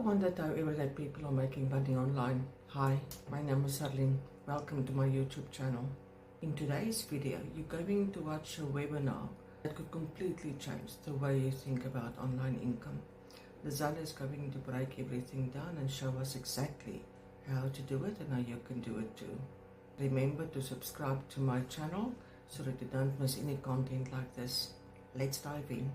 wondered how everyday people are making money online. Hi, my name is Arlene. Welcome to my YouTube channel. In today's video, you're going to watch a webinar that could completely change the way you think about online income. Lizelle is going to break everything down and show us exactly how to do it and how you can do it too. Remember to subscribe to my channel so that you don't miss any content like this. Let's dive in.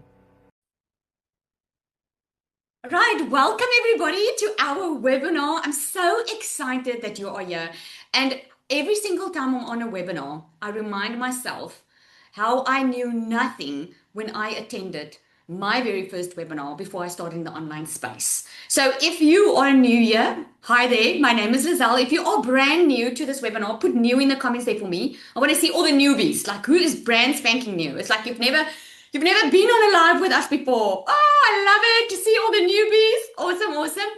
Right, welcome everybody to our webinar. I'm so excited that you are here. And every single time I'm on a webinar, I remind myself how I knew nothing when I attended my very first webinar before I started in the online space. So if you are new here, hi there, my name is Lizelle. If you are brand new to this webinar, put new in the comments there for me. I want to see all the newbies, like who is brand spanking new. It's like you've never been on a live with us before. Oh, I love it to see all the newbies. Awesome, awesome.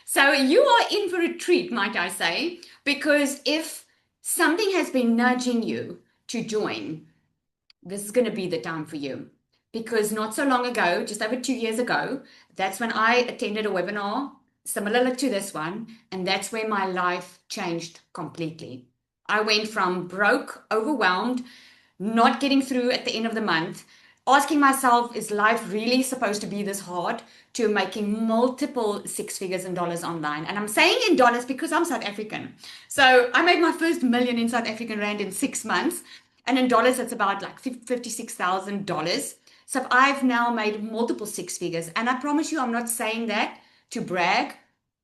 So you are in for a treat, might I say, because if something has been nudging you to join, this is going to be the time for you. Because not so long ago, just over 2 years ago, that's when I attended a webinar similar to this one, and that's where my life changed completely. I went from broke, overwhelmed, not getting through at the end of the month, asking myself, is life really supposed to be this hard, to making multiple six figures in dollars online. And I'm saying in dollars because I'm South African. So I made my first million in South African Rand in 6 months. And in dollars, it's about like $56,000. So I've now made multiple six figures. And I promise you, I'm not saying that to brag.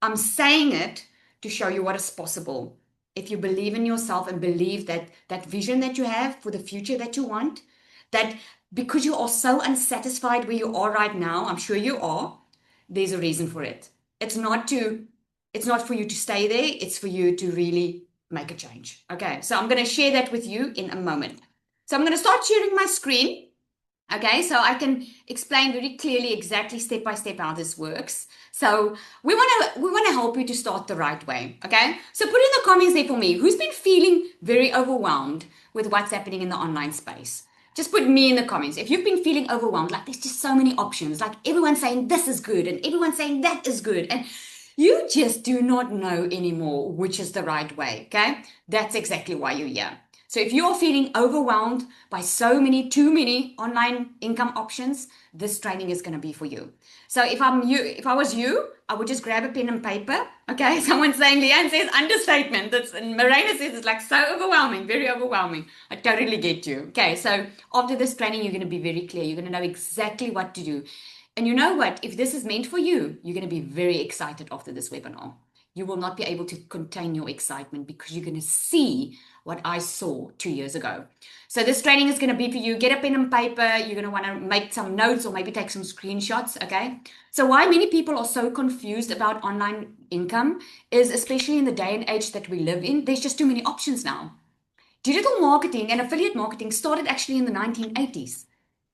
I'm saying it to show you what is possible. If you believe in yourself and believe that that vision that you have for the future that you want, that because you are so unsatisfied where you are right now, I'm sure you are, there's a reason for it. It's not for you to stay there. It's for you to really make a change. Okay, so I'm going to share that with you in a moment. So I'm going to start sharing my screen. Okay, so I can explain very clearly exactly step by step how this works. So we want to help you to start the right way. Okay, so put in the comments there for me, who's been feeling very overwhelmed with what's happening in the online space. Just put me in the comments. If you've been feeling overwhelmed, like there's just so many options, like everyone's saying this is good and everyone's saying that is good, and you just do not know anymore which is the right way, okay? That's exactly why you're here. So if you're feeling overwhelmed by too many online income options, this training is going to be for you. So if I was you, I would just grab a pen and paper. Okay, someone's saying, Leanne says understatement. And Marina says it's like so overwhelming, very overwhelming. I totally get you. Okay, so after this training, you're going to be very clear. You're going to know exactly what to do. And you know what? If this is meant for you, you're going to be very excited after this webinar. You will not be able to contain your excitement because you're going to see what I saw 2 years ago. So this training is going to be for you. Get a pen and paper. You're going to want to make some notes or maybe take some screenshots, okay? So why many people are so confused about online income is, especially in the day and age that we live in, there's just too many options now. Digital marketing and affiliate marketing started actually in the 1980s.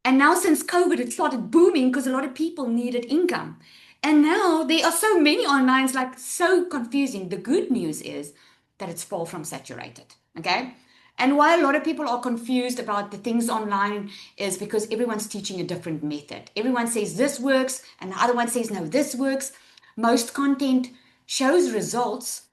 And now since COVID, it started booming because a lot of people needed income. And now there are so many online, it's like so confusing. The good news is that it's far from saturated, okay? And why a lot of people are confused about the things online is because everyone's teaching a different method. Everyone says this works and the other one says, no, this works. Most content shows results,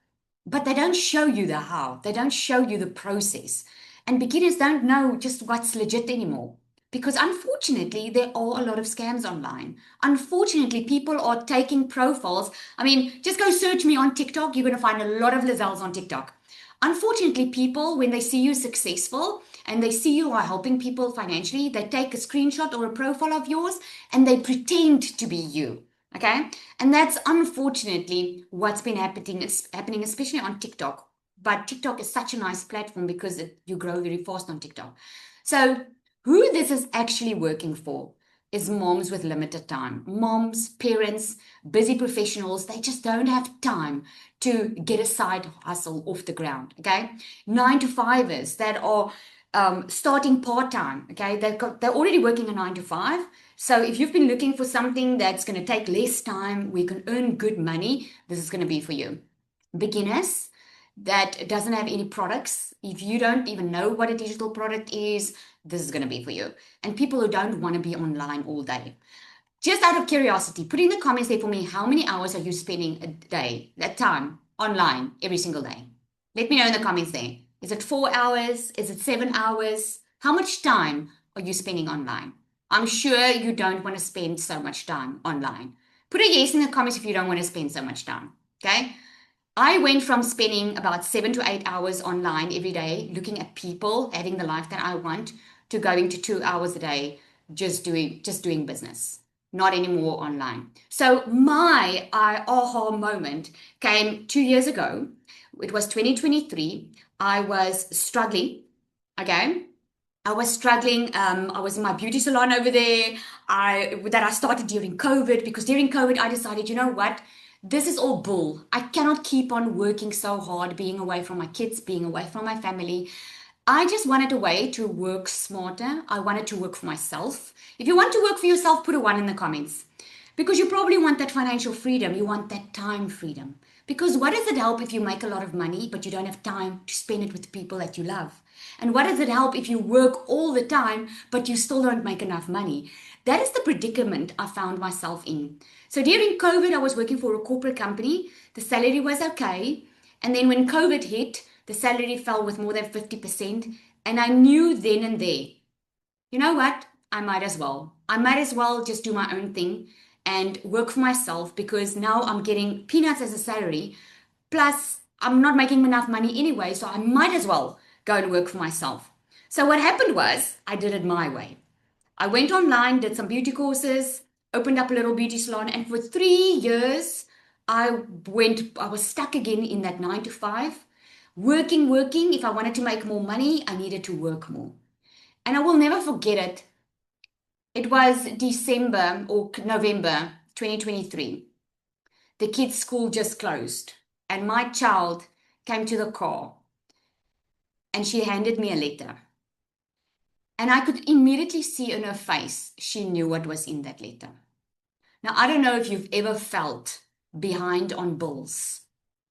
but they don't show you the how. They don't show you the process. And beginners don't know just what's legit anymore. Because unfortunately, there are a lot of scams online. Unfortunately, people are taking profiles. I mean, just go search me on TikTok. You're going to find a lot of Lizelles on TikTok. Unfortunately, people, when they see you successful and they see you are helping people financially, they take a screenshot or a profile of yours and they pretend to be you. Okay? And that's unfortunately what's been happening, especially on TikTok. But TikTok is such a nice platform because you grow very fast on TikTok. So who this is actually working for is moms with limited time. Moms, parents, busy professionals, they just don't have time to get a side hustle off the ground, okay? 9-to-5ers that are starting part-time, okay? They're already working a 9-to-5. So if you've been looking for something that's going to take less time, we can earn good money, this is going to be for you. Beginners that doesn't have any products, if you don't even know what a digital product is, this is going to be for you. And people who don't want to be online all day. Just out of curiosity, put in the comments there for me, how many hours are you spending a day, that time, online every single day? Let me know in the comments there. Is it 4 hours? Is it 7 hours? How much time are you spending online? I'm sure you don't want to spend so much time online. Put a yes in the comments if you don't want to spend so much time. Okay? I went from spending about 7 to 8 hours online every day, looking at people, having the life that I want, to going to 2 hours a day, just doing business, not anymore online. So my aha moment came 2 years ago. It was 2023. I was struggling. Okay. I was struggling. I was in my beauty salon over there. I started during COVID, because during COVID I decided, you know what? This is all bull. I cannot keep on working so hard, being away from my kids, being away from my family. I just wanted a way to work smarter. I wanted to work for myself. If you want to work for yourself, put a one in the comments. Because you probably want that financial freedom. You want that time freedom. Because what does it help if you make a lot of money, but you don't have time to spend it with the people that you love? And what does it help if you work all the time, but you still don't make enough money? That is the predicament I found myself in. So during COVID, I was working for a corporate company. The salary was okay. And then when COVID hit, the salary fell with more than 50%. And I knew then and there, you know what? I might as well. I might as well just do my own thing and work for myself, because now I'm getting peanuts as a salary. Plus, I'm not making enough money anyway, so I might as well go and work for myself. So, what happened was I did it my way. I went online, did some beauty courses, opened up a little beauty salon, and for 3 years, I was stuck again in that 9 to 5, working. If I wanted to make more money, I needed to work more. And I will never forget it. It was December or November 2023. The kids' school just closed, and my child came to the car and she handed me a letter. And I could immediately see in her face, she knew what was in that letter. Now, I don't know if you've ever felt behind on bills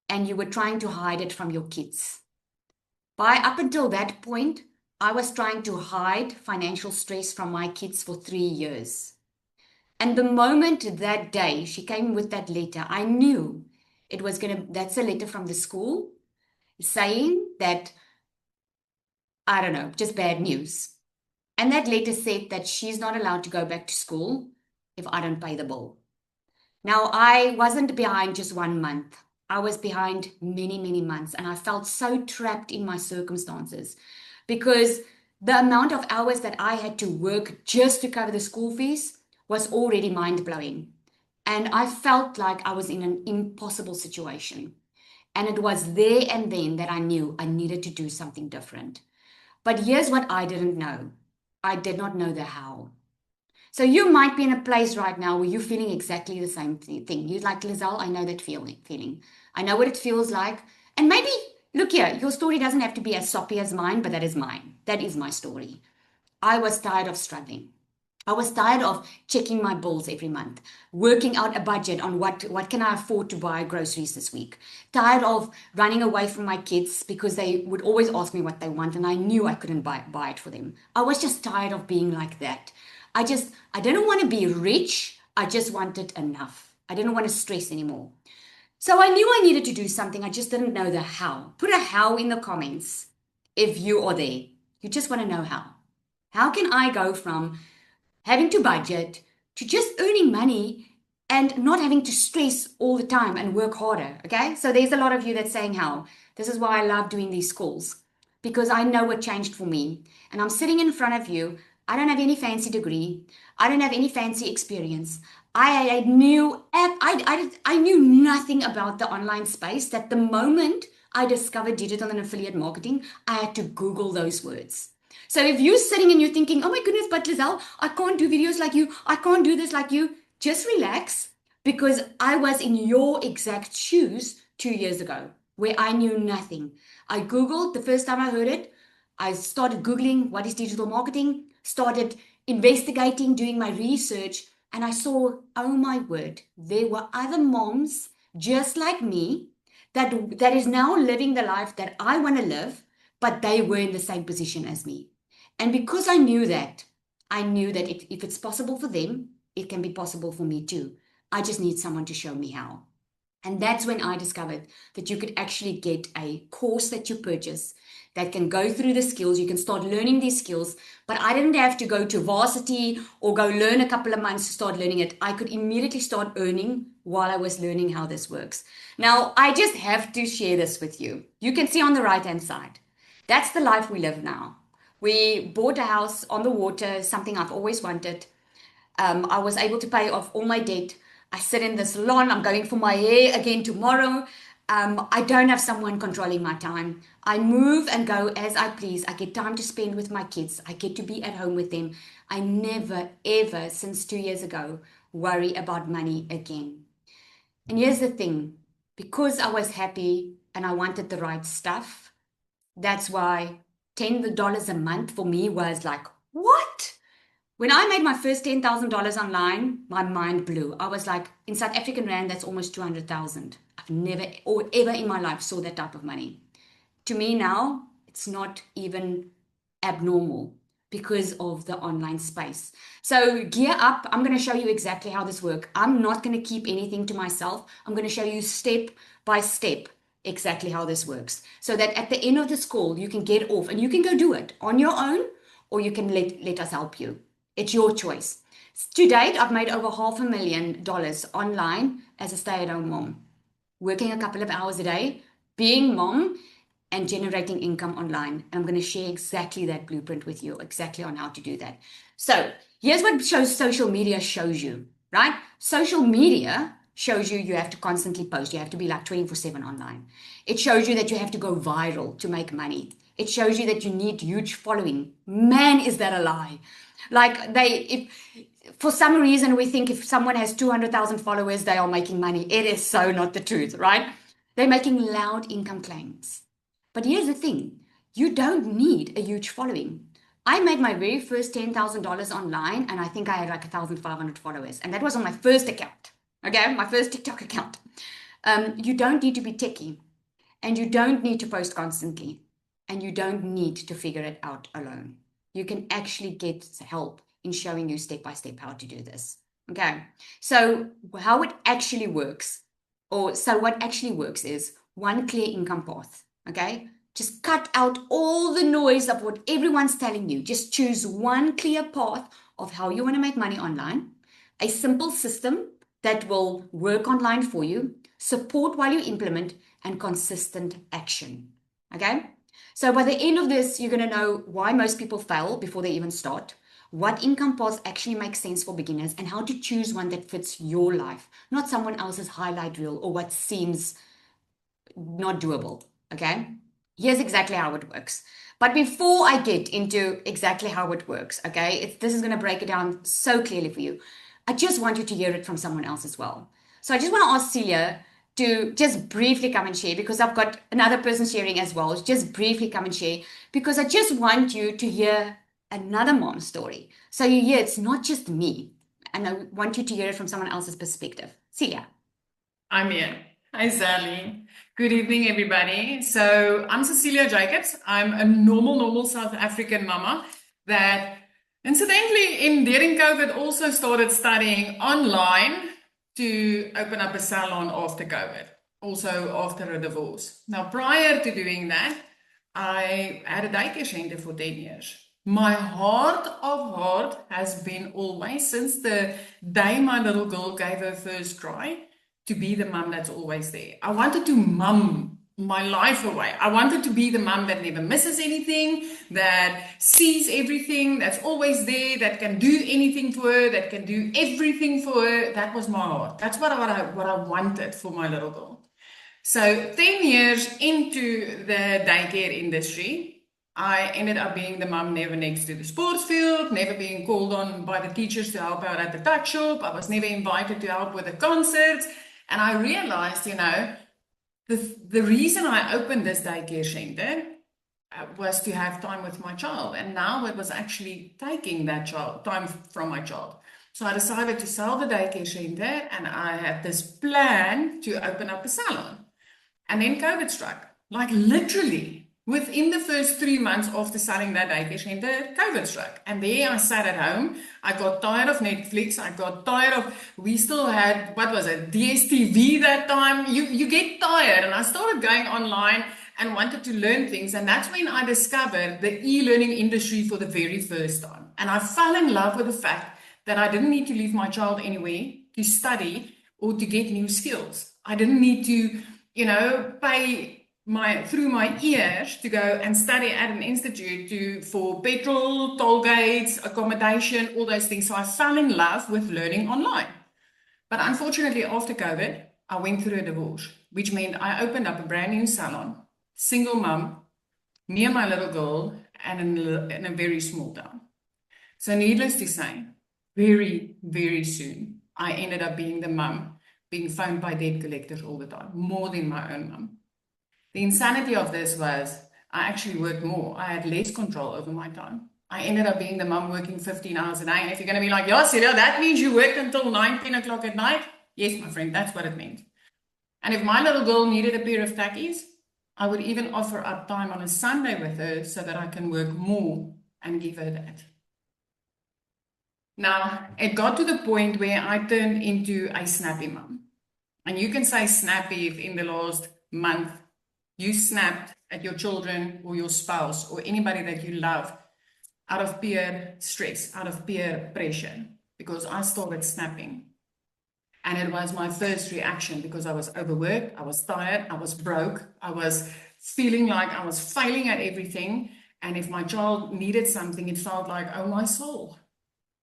and you were trying to hide it from your kids. Up until that point, I was trying to hide financial stress from my kids for 3 years. And the moment that day she came with that letter, I knew that's a letter from the school saying that, I don't know, just bad news. And that letter said that she's not allowed to go back to school if I don't pay the bill. Now, I wasn't behind just 1 month. I was behind many, many months, and I felt so trapped in my circumstances, because the amount of hours that I had to work just to cover the school fees was already mind-blowing. And I felt like I was in an impossible situation. And it was there and then that I knew I needed to do something different. But here's what I didn't know. I did not know the how. So you might be in a place right now where you're feeling exactly the same thing. You're like, Lizelle, I know that feeling. I know what it feels like. And maybe, look here, your story doesn't have to be as soppy as mine, but that is mine. That is my story. I was tired of struggling. I was tired of checking my bills every month, working out a budget on what can I afford to buy groceries this week. Tired of running away from my kids because they would always ask me what they want and I knew I couldn't buy it for them. I was just tired of being like that. I didn't want to be rich. I just wanted enough. I didn't want to stress anymore. So I knew I needed to do something. I just didn't know the how. Put a how in the comments if you are there. You just want to know how. How can I go from having to budget to just earning money and not having to stress all the time and work harder? Okay, so there's a lot of you that's saying how. This is why I love doing these calls, because I know what changed for me. And I'm sitting in front of you. I don't have any fancy degree. I don't have any fancy experience. I knew nothing about the online space. That the moment I discovered digital and affiliate marketing, I had to Google those words. So if you're sitting and you're thinking, oh my goodness, but Lizelle, I can't do videos like you. I can't do this like you. Just relax, because I was in your exact shoes 2 years ago where I knew nothing. I Googled the first time I heard it. I started Googling what is digital marketing, started investigating, doing my research, and I saw, oh my word, there were other moms just like me that is now living the life that I want to live, but they were in the same position as me. And because I knew that if it's possible for them, it can be possible for me too. I just need someone to show me how. And that's when I discovered that you could actually get a course that you purchase that can go through the skills. You can start learning these skills, but I didn't have to go to varsity or go learn a couple of months to start learning it. I could immediately start earning while I was learning how this works. Now, I just have to share this with you. You can see on the right-hand side. That's the life we live now. We bought a house on the water, something I've always wanted. I was able to pay off all my debt. I sit in the salon. I'm going for my hair again tomorrow. I don't have someone controlling my time. I move and go as I please. I get time to spend with my kids. I get to be at home with them. I never, ever, since 2 years ago, worry about money again. And here's the thing, because I was happy and I wanted the right stuff, that's why $10 a month for me was like, what? When I made my first $10,000 online, my mind blew. I was like, in South African Rand, that's almost 200,000. I've never or ever in my life saw that type of money. To me now, it's not even abnormal because of the online space. So gear up. I'm going to show you exactly how this works. I'm not going to keep anything to myself. I'm going to show you step by step exactly how this works, so that at the end of this call, you can get off and you can go do it on your own, or you can let us help you. It's your choice. To date, I've made over $500,000 online as a stay-at-home mom, working a couple of hours a day, being mom, and generating income online. And I'm going to share exactly that blueprint with you, exactly on how to do that. So here's what social media shows you, right? Social media shows you have to constantly post. You have to be like 24/7 online. It shows you that you have to go viral to make money. It shows you that you need huge following. Man, is that a lie? Like for some reason we think if someone has 200,000 followers, they are making money. It is so not the truth, right? They're making loud income claims. But here's the thing, you don't need a huge following. I made my very first $10,000 online, and I think I had like 1,500 followers. And that was on my first account, okay? My first TikTok account. You don't need to be techie, and you don't need to post constantly, and you don't need to figure it out alone. You can actually get help in showing you step by step how to do this, okay? So how it actually works, what actually works is one clear income path. Okay, just cut out all the noise of what everyone's telling you. Just choose one clear path of how you want to make money online, a simple system that will work online for you, support while you implement, and consistent action. Okay, so by the end of this, you're going to know why most people fail before they even start, what income paths actually make sense for beginners, and how to choose one that fits your life, not someone else's highlight reel or what seems not doable. Okay, here's exactly how it works. But before I get into exactly how it works, okay, this is going to break it down so clearly for you. I just want you to hear it from someone else as well. So I just want to ask Celia to just briefly come and share, because I've got another person sharing as well. Just briefly come and share, because I just want you to hear another mom's story. So you hear it's not just me, and I want you to hear it from someone else's perspective. Celia. I'm here. Hi, Sally. Good evening, everybody. So I'm Cecilia Jacobs. I'm a normal South African mama that incidentally during COVID also started studying online to open up a salon after COVID, also after a divorce. Now, prior to doing that, I had a daycare center for 10 years. My heart of heart has been always, since the day my little girl gave her first cry, to be the mum that's always there. I wanted to mum my life away. I wanted to be the mum that never misses anything, that sees everything, that's always there, that can do anything for her, that can do everything for her. That was my heart. That's what I wanted for my little girl. So 10 years into the daycare industry, I ended up being the mum never next to the sports field, never being called on by the teachers to help out at the tuck shop. I was never invited to help with the concerts. And I realized, the reason I opened this daycare center was to have time with my child. And now it was actually taking that time from my child. So I decided to sell the daycare center, and I had this plan to open up a salon. And then COVID struck, like literally Within the first 3 months after selling that daycare center, COVID struck. And there I sat at home. I got tired of Netflix. I got tired of, we still had, what was it, DSTV that time. You get tired. And I started going online and wanted to learn things. And that's when I discovered the e-learning industry for the very first time. And I fell in love with the fact that I didn't need to leave my child anywhere to study or to get new skills. I didn't need to, pay through my ears to go and study at an institute for petrol, toll gates, accommodation, all those things. So I fell in love with learning online. But unfortunately, after COVID, I went through a divorce, which meant I opened up a brand new salon, single mom, me and my little girl, and in a very small town. So needless to say, very, very soon, I ended up being the mom, being phoned by debt collectors all the time, more than my own mom. The insanity of this was I actually worked more. I had less control over my time. I ended up being the mom working 15 hours a day. And if you're going to be like, yeah, Celia, that means you worked until 9, 10 o'clock at night. Yes, my friend, that's what it meant. And if my little girl needed a pair of tackies, I would even offer up time on a Sunday with her so that I can work more and give her that. Now, it got to the point where I turned into a snappy mom. And you can say snappy if in the last month you snapped at your children or your spouse or anybody that you love out of peer stress, out of peer pressure, because I started snapping. And it was my first reaction because I was overworked, I was tired, I was broke, I was feeling like I was failing at everything. And if my child needed something, it felt like, oh, my soul.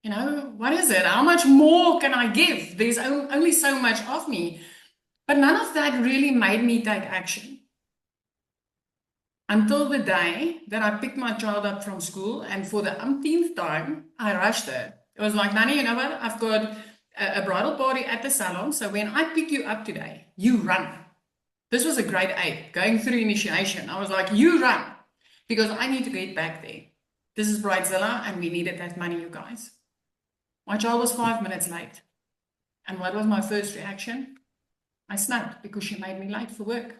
What is it? How much more can I give? There's only so much of me. But none of that really made me take action. Until the day that I picked my child up from school, and for the umpteenth time, I rushed her. It was like, Nani, you know what? I've got a bridal party at the salon, so when I pick you up today, you run. This was a grade 8, going through initiation. I was like, you run, because I need to get back there. This is Bridezilla, and we needed that money, you guys. My child was 5 minutes late. And what was my first reaction? I snapped because she made me late for work.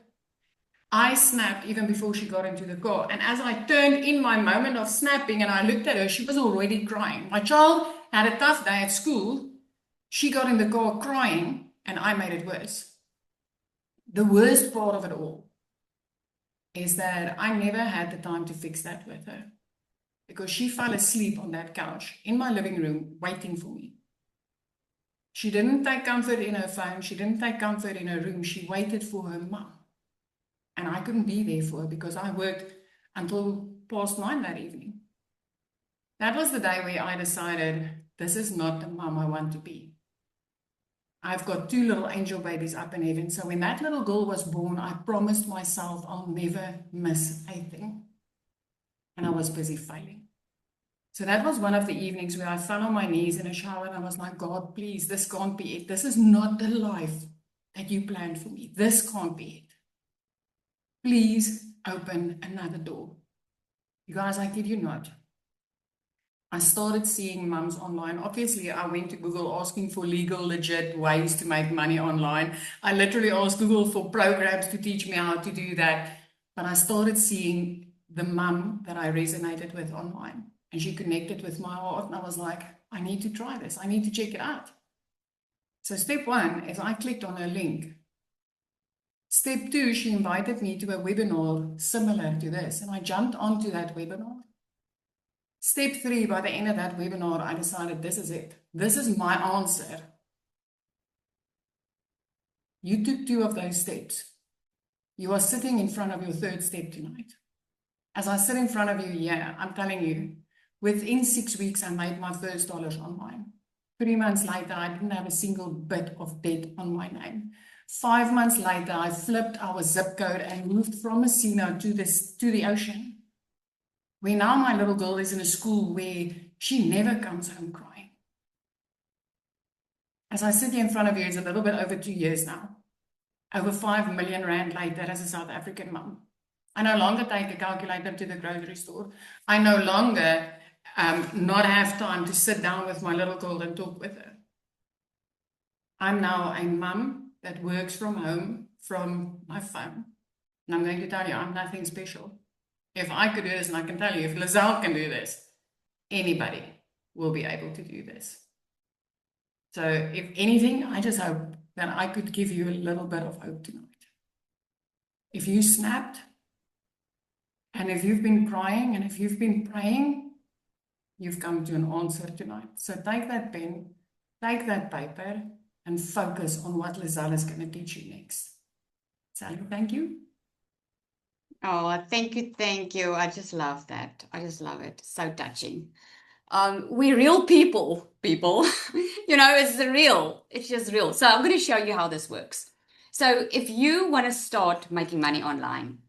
I snapped even before she got into the car. And as I turned in my moment of snapping and I looked at her, she was already crying. My child had a tough day at school. She got in the car crying and I made it worse. The worst part of it all is that I never had the time to fix that with her because she fell asleep on that couch in my living room waiting for me. She didn't take comfort in her phone. She didn't take comfort in her room. She waited for her mom. And I couldn't be there for her because I worked until past 9 that evening. That was the day where I decided, this is not the mom I want to be. I've got 2 little angel babies up in heaven. So when that little girl was born, I promised myself I'll never miss a thing. And I was busy failing. So that was one of the evenings where I fell on my knees in a shower and I was like, God, please, this can't be it. This is not the life that you planned for me. This can't be it. Please open another door. You guys, I kid you not. I started seeing mums online. Obviously, I went to Google asking for legal, legit ways to make money online. I literally asked Google for programs to teach me how to do that. But I started seeing the mum that I resonated with online. And she connected with my heart. And I was like, I need to try this. I need to check it out. So step 1 is I clicked on her link. Step 2, she invited me to a webinar similar to this, and I jumped onto that webinar. Step 3, by the end of that webinar, I decided this is it. This is my answer. You took 2 of those steps. You are sitting in front of your 3rd step tonight. As I sit in front of you here, I'm telling you, within 6 weeks, I made my first dollars online. 3 months later, I didn't have a single bit of debt on my name. 5 months later, I flipped our zip code and moved from Messina to the ocean, where now my little girl is in a school where she never comes home crying. As I sit here in front of you, it's a little bit over 2 years now. Over 5 million rand later as a South African mom. I no longer take a calculator to the grocery store. I no longer not have time to sit down with my little girl and talk with her. I'm now a mom that works from home from my phone. And I'm going to tell you, I'm nothing special. If I could do this, and I can tell you, if Lizelle can do this, anybody will be able to do this. So if anything, I just hope that I could give you a little bit of hope tonight. If you snapped, and if you've been crying, and if you've been praying, you've come to an answer tonight. So take that pen, take that paper, and focus on what Lizelle is going to teach you next. Sally, thank you. Oh, thank you, thank you. I just love that. I just love it. So touching. We're real people. It's real. It's just real. So I'm going to show you how this works. So if you want to start making money online,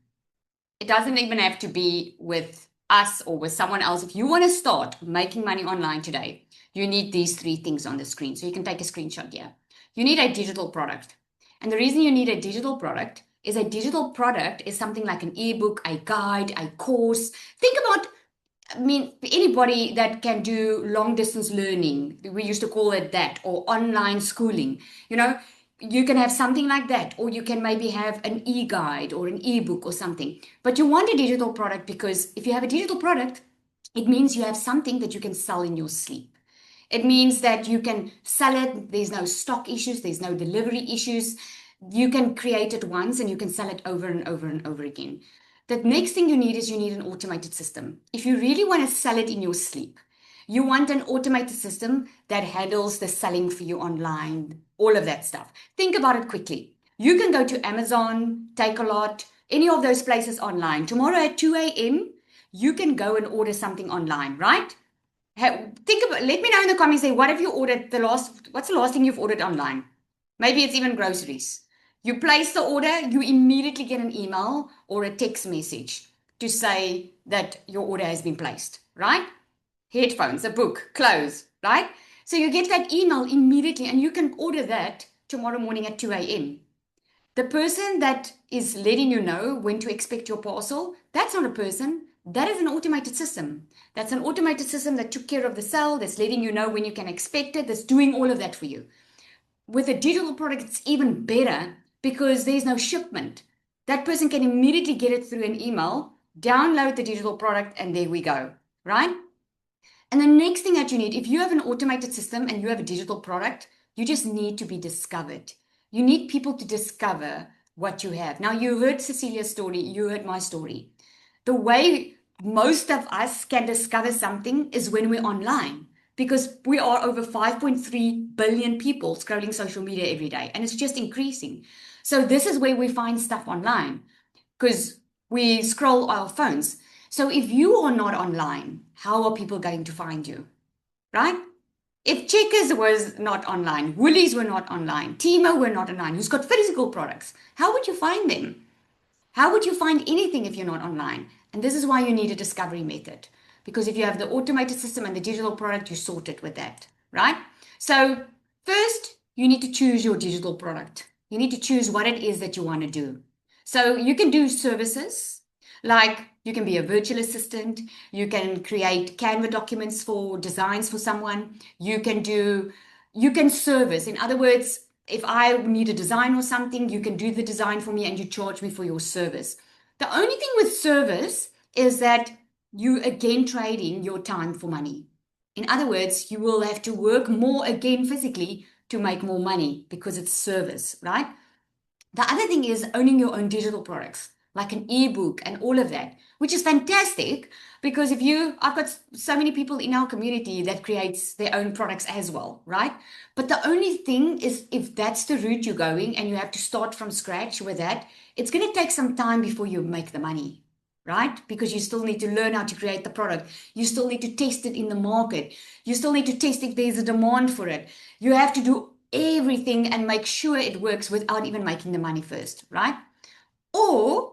it doesn't even have to be with us or with someone else. If you want to start making money online today, you need these 3 things on the screen. So you can take a screenshot here. You need a digital product. And the reason you need a digital product is something like an ebook, a guide, a course. Think about, anybody that can do long distance learning, we used to call it that, or online schooling, you can have something like that, or you can maybe have an e-guide or an ebook or something. But you want a digital product because if you have a digital product, it means you have something that you can sell in your sleep. It means that you can sell it. There's no stock issues. There's no delivery issues. You can create it once and you can sell it over and over and over again. The next thing you need is you need an automated system. If you really want to sell it in your sleep, you want an automated system that handles the selling for you online, all of that stuff. Think about it quickly. You can go to Amazon, Takealot, any of those places online. Tomorrow at 2 a.m., you can go and order something online, right? Think about, let me know in the comments, say, what have you ordered what's the last thing you've ordered online? Maybe it's even groceries. You place the order, you immediately get an email or a text message to say that your order has been placed, right? Headphones, a book, clothes, right? So you get that email immediately and you can order that tomorrow morning at 2 a.m. The person that is letting you know when to expect your parcel, that's not a person. That is an automated system. That's an automated system that took care of the sale, that's letting you know when you can expect it, that's doing all of that for you. With a digital product, it's even better because there's no shipment. That person can immediately get it through an email, download the digital product, and there we go, right? And the next thing that you need, if you have an automated system and you have a digital product, you just need to be discovered. You need people to discover what you have. Now, you heard Cecilia's story, you heard my story. The way most of us can discover something is when we're online, because we are over 5.3 billion people scrolling social media every day, and it's just increasing. So this is where we find stuff online, because we scroll our phones. So if you are not online, how are people going to find you, right? If Checkers was not online, Woolies were not online, Timo were not online, who's got physical products, how would you find them? How would you find anything if you're not online? And this is why you need a discovery method. Because if you have the automated system and the digital product, you sort it with that, right? So first, you need to choose your digital product. You need to choose what it is that you want to do. So you can do services, like you can be a virtual assistant. You can create Canva documents for designs for someone. You can service. In other words, if I need a design or something, you can do the design for me and you charge me for your service. The only thing with service is that you again trading your time for money. In other words, you will have to work more again physically to make more money because it's service, right? The other thing is owning your own digital products, like an ebook and all of that, which is fantastic because I've got so many people in our community that creates their own products as well, right? But the only thing is, if that's the route you're going and you have to start from scratch with that, it's going to take some time before you make the money, right? Because you still need to learn how to create the product. You still need to test it in the market. You still need to test if there's a demand for it. You have to do everything and make sure it works without even making the money first, right? Or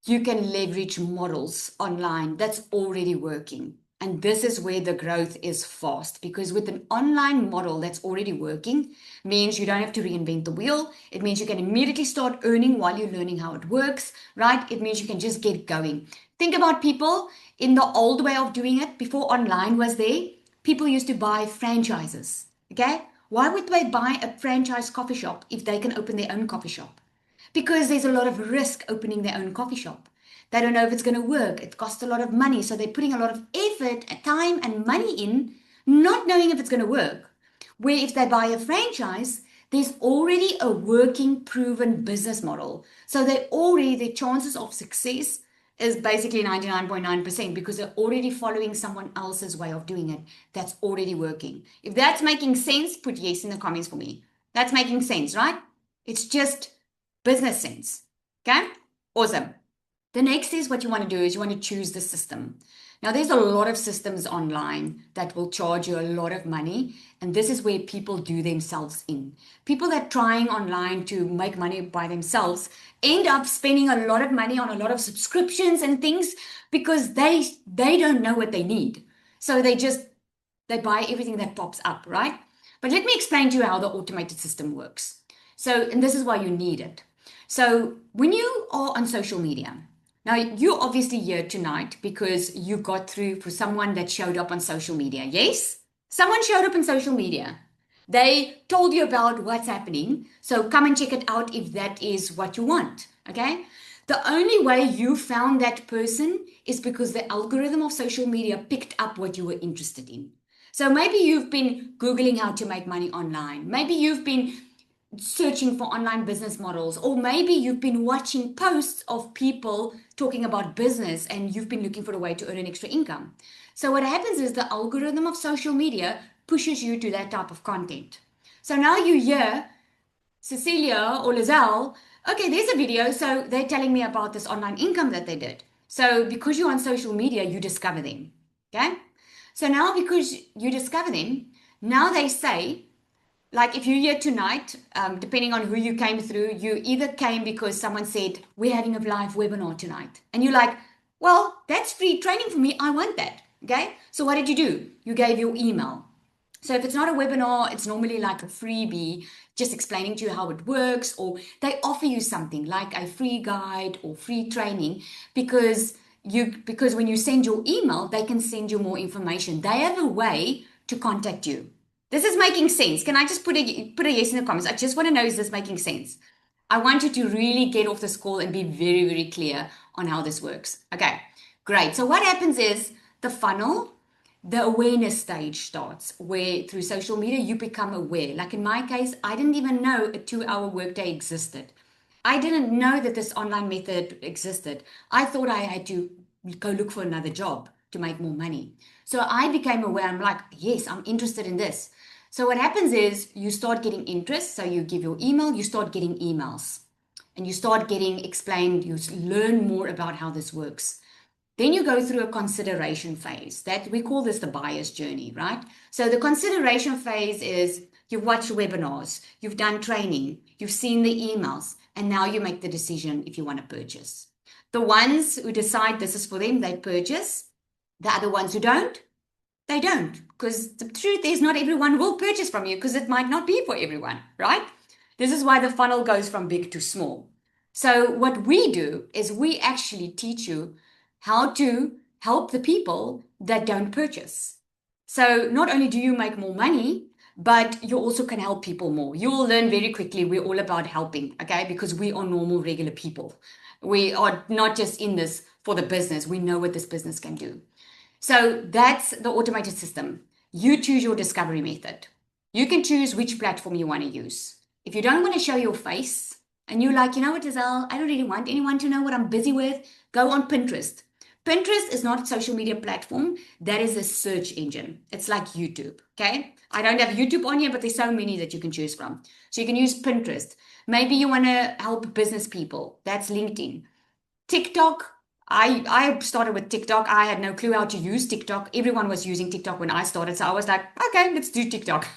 you can leverage models online that's already working. And this is where the growth is fast, because with an online model that's already working means you don't have to reinvent the wheel. It means you can immediately start earning while you're learning how it works, right? It means you can just get going. Think about people in the old way of doing it before online was there. People used to buy franchises, okay? Why would they buy a franchise coffee shop if they can open their own coffee shop? Because there's a lot of risk opening their own coffee shop. They don't know if it's going to work. It costs a lot of money. So they're putting a lot of effort, time, and money in, not knowing if it's going to work. Where if they buy a franchise, there's already a working, proven business model. So they already, their chances of success is basically 99.9% because they're already following someone else's way of doing it that's already working. If that's making sense, put yes in the comments for me. That's making sense, right? It's just business sense. Okay? Awesome. The next is what you want to do is you want to choose the system. Now, there's a lot of systems online that will charge you a lot of money, and this is where people do themselves in. People that are trying online to make money by themselves end up spending a lot of money on a lot of subscriptions and things because they don't know what they need. So they buy everything that pops up, right? But let me explain to you how the automated system works. So, and this is why you need it. So when you are on social media, now, you're obviously here tonight because you got through for someone that showed up on social media. Yes? Someone showed up on social media. They told you about what's happening. So come and check it out if that is what you want. Okay? The only way you found that person is because the algorithm of social media picked up what you were interested in. So maybe you've been Googling how to make money online. Maybe you've been searching for online business models, or maybe you've been watching posts of people talking about business and you've been looking for a way to earn an extra income. So what happens is the algorithm of social media pushes you to that type of content. So now you hear Cecilia or Lizelle, okay, there's a video, so they're telling me about this online income that they did. So because you're on social media, you discover them. Okay? So now because you discover them, now they say, like if you're here tonight, depending on who you came through, you either came because someone said, we're having a live webinar tonight. And you're like, well, that's free training for me. I want that. Okay. So what did you do? You gave your email. So if it's not a webinar, it's normally like a freebie, just explaining to you how it works, or they offer you something like a free guide or free training because when you send your email, they can send you more information. They have a way to contact you. This is making sense. Can I just put a yes in the comments? I just want to know, is this making sense? I want you to really get off this call and be very, very clear on how this works. Okay, great. So what happens is the funnel, the awareness stage starts where through social media, you become aware. Like in my case, I didn't even know a 2-hour workday existed. I didn't know that this online method existed. I thought I had to go look for another job to make more money. So I became aware. I'm like, yes, I'm interested in this. So what happens is you start getting interest. So you give your email, you start getting emails and you start getting explained, you learn more about how this works. Then you go through a consideration phase that we call this the buyer's journey, right? So the consideration phase is you've watched webinars, you've done training, you've seen the emails, and now you make the decision if you want to purchase. The ones who decide this is for them, they purchase. The other ones who don't, they don't. Because the truth is not everyone will purchase from you because it might not be for everyone, right? This is why the funnel goes from big to small. So what we do is we actually teach you how to help the people that don't purchase. So not only do you make more money, but you also can help people more. You will learn very quickly we're all about helping, okay? Because we are normal, regular people. We are not just in this for the business. We know what this business can do. So that's the automated system. You choose your discovery method. You can choose which platform you want to use. If you don't want to show your face and you're like, you know what, Lizelle, I don't really want anyone to know what I'm busy with, go on Pinterest. Pinterest is not a social media platform. That is a search engine. It's like YouTube, okay? I don't have YouTube on here, but there's so many that you can choose from. So you can use Pinterest. Maybe you want to help business people. That's LinkedIn. TikTok. I started with TikTok. I had no clue how to use TikTok. Everyone was using TikTok when I started. So I was like, okay, let's do TikTok.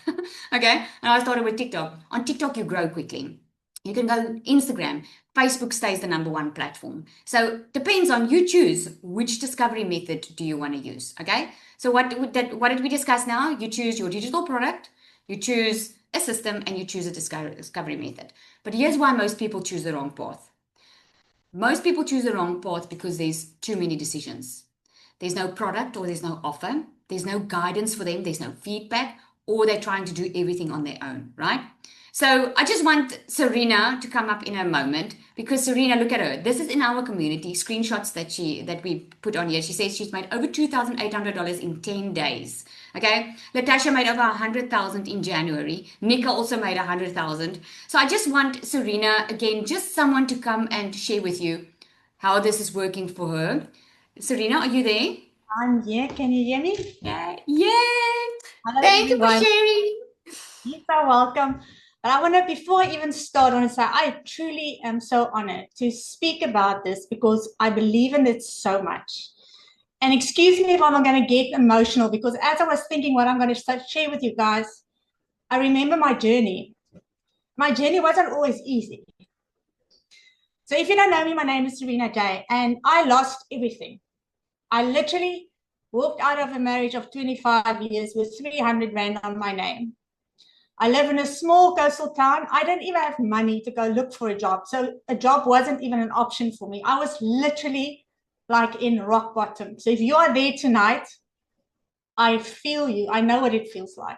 Okay. And I started with TikTok. On TikTok, you grow quickly. You can go Instagram. Facebook stays the #1 platform. So depends on you choose which discovery method do you want to use. Okay. So what did we discuss now? You choose your digital product, you choose a system, and you choose a discovery method. But here's why most people choose the wrong path. Most people choose the wrong path because there's too many decisions. There's no product or there's no offer. There's no guidance for them. There's no feedback, or they're trying to do everything on their own, right? So I just want Serena to come up in a moment because Serena, look at her. This is in our community, screenshots that we put on here. She says she's made over $2,800 in 10 days. Okay. Latasha made over 100,000 in January. Nika also made 100,000. So I just want Serena, again, just someone to come and share with you how this is working for her. Serena, are you there? I'm here. Can you hear me? Yeah. Yay! Hello, Thank you for everyone. sharing. You're so welcome. But I want to, before I even start, I want to say I truly am so honored to speak about this because I believe in it so much. And excuse me if I'm going to get emotional because as I was thinking what I'm going to share with you guys, I remember my journey. My journey wasn't always easy. So if you don't know me, my name is Serena J. And I lost everything. I literally walked out of a marriage of 25 years with 300 Rand on my name. I live in a small coastal town. I didn't even have money to go look for a job. So a job wasn't even an option for me. I was literally like in rock bottom. So if you are there tonight, I feel you. I know what it feels like.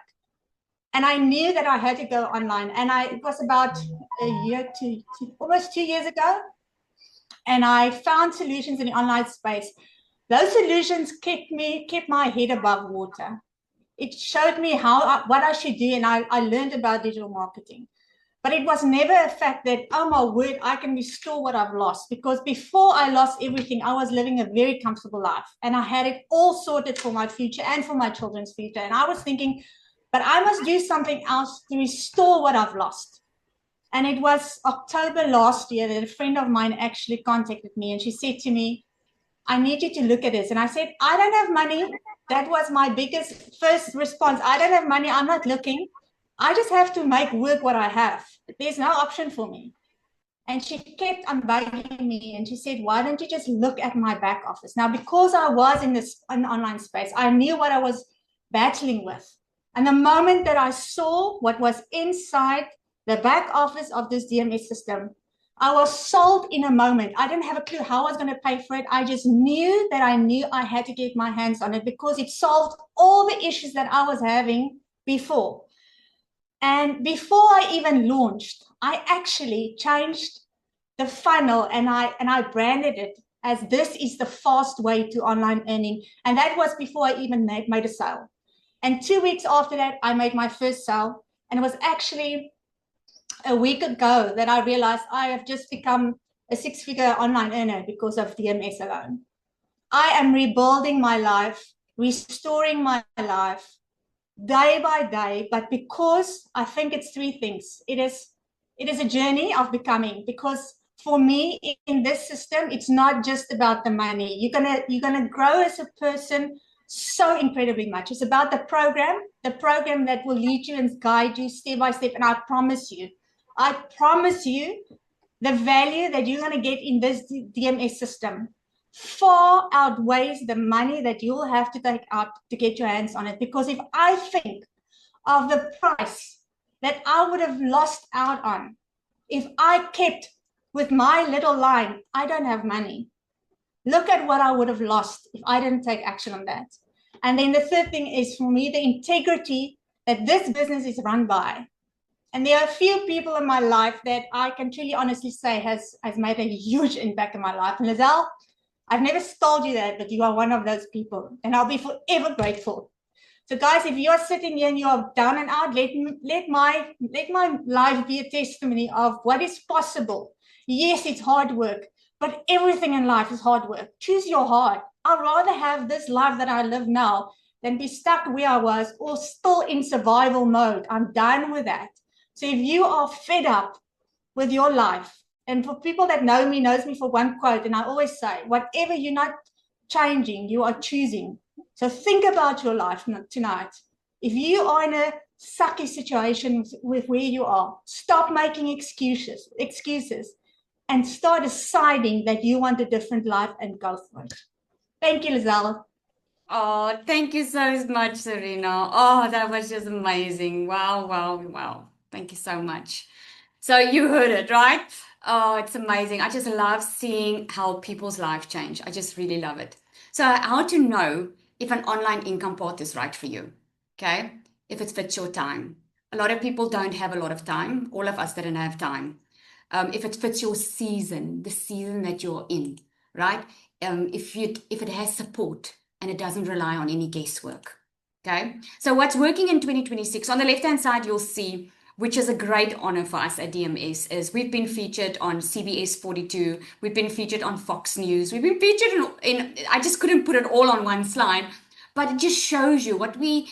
And I knew that I had to go online. And it was about a year to almost 2 years ago. And I found solutions in the online space. Those solutions kept my head above water. It showed me what I should do, and I learned about digital marketing. But it was never a fact that, oh my word, I can restore what I've lost. Because before I lost everything, I was living a very comfortable life. And I had it all sorted for my future and for my children's future. And I was thinking, but I must do something else to restore what I've lost. And it was October last year that a friend of mine actually contacted me, and she said to me, I need you to look at this. And I said, I don't have money. That was my biggest first response. I don't have money. I'm not looking. I just have to make work what I have. There's no option for me. And she kept on bugging me. And she said, why don't you just look at my back office? Now, because I was in an online space, I knew what I was battling with. And the moment that I saw what was inside the back office of this DMS system, I was sold in a moment. I didn't have a clue how I was going to pay for it. I just knew that I had to get my hands on it because it solved all the issues that I was having before. And before I even launched, I actually changed the funnel and I branded it as this is the fast way to online earning. And that was before I even made a sale. And 2 weeks after that, I made my first sale. And it was actually a week ago that I realized I have just become a 6-figure online earner because of DMS alone. I am rebuilding my life, restoring my life day by day, but because I think it's 3 things. It is a journey of becoming, because for me in this system, it's not just about the money. You're gonna grow as a person so incredibly much. It's about the program that will lead you and guide you step by step. And I promise you, the value that you're going to get in this DMS system far outweighs the money that you'll have to take out to get your hands on it. Because if I think of the price that I would have lost out on if I kept with my little line, I don't have money. Look at what I would have lost if I didn't take action on that. And then the third thing is, for me, the integrity that this business is run by. And there are a few people in my life that I can truly honestly say has made a huge impact in my life. And Lizelle, I've never told you that, but you are one of those people. And I'll be forever grateful. So guys, if you are sitting here and you are down and out, let my life be a testimony of what is possible. Yes, it's hard work, but everything in life is hard work. Choose your heart. I'd rather have this life that I live now than be stuck where I was or still in survival mode. I'm done with that. So if you are fed up with your life, and for people that knows me for one quote, and I always say, whatever you're not changing, you are choosing. So think about your life tonight. If you are in a sucky situation with where you are, stop making excuses, and start deciding that you want a different life and go for it. Thank you, Lizelle. Oh, thank you so much, Serena. Oh, that was just amazing. Wow, wow, wow. Thank you so much. So you heard it, right? Oh, it's amazing. I just love seeing how people's life change. I just really love it. So how to know if an online income path is right for you, okay? If it fits your time. A lot of people don't have a lot of time. All of us didn't have time. If it fits your season, the season that you're in, right? If it has support and it doesn't rely on any guesswork. Okay. So what's working in 2026, on the left-hand side, you'll see, which is a great honor for us at DMS, is we've been featured on CBS 42. We've been featured on Fox News. We've been featured I just couldn't put it all on one slide, but it just shows you what we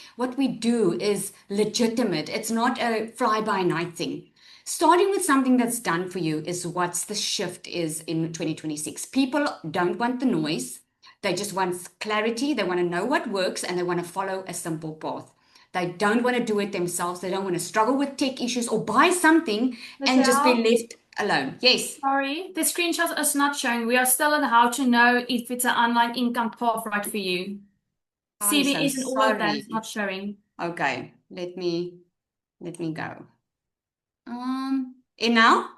do is legitimate. It's not a fly-by-night thing. Starting with something that's done for you is what's the shift is in 2026. People don't want the noise. They just want clarity. They want to know what works and they want to follow a simple path. They don't want to do it themselves. They don't want to struggle with tech issues or buy something and just be Lizelle, left alone. Yes. sorry, the screenshot is not showing. We are still on how to know if it's an online income path right for you. I'm so CBS and all of that sorry. is not showing. Okay, let me go. And now?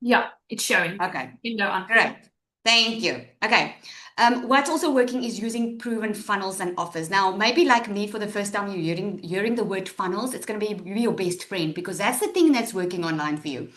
Yeah, it's showing. Okay. Window on. Great. Thank you. Okay. What's also working is using proven funnels and offers. Now, maybe like me, for the first time you're hearing the word funnels, it's going to be your best friend because that's the thing that's working online for you.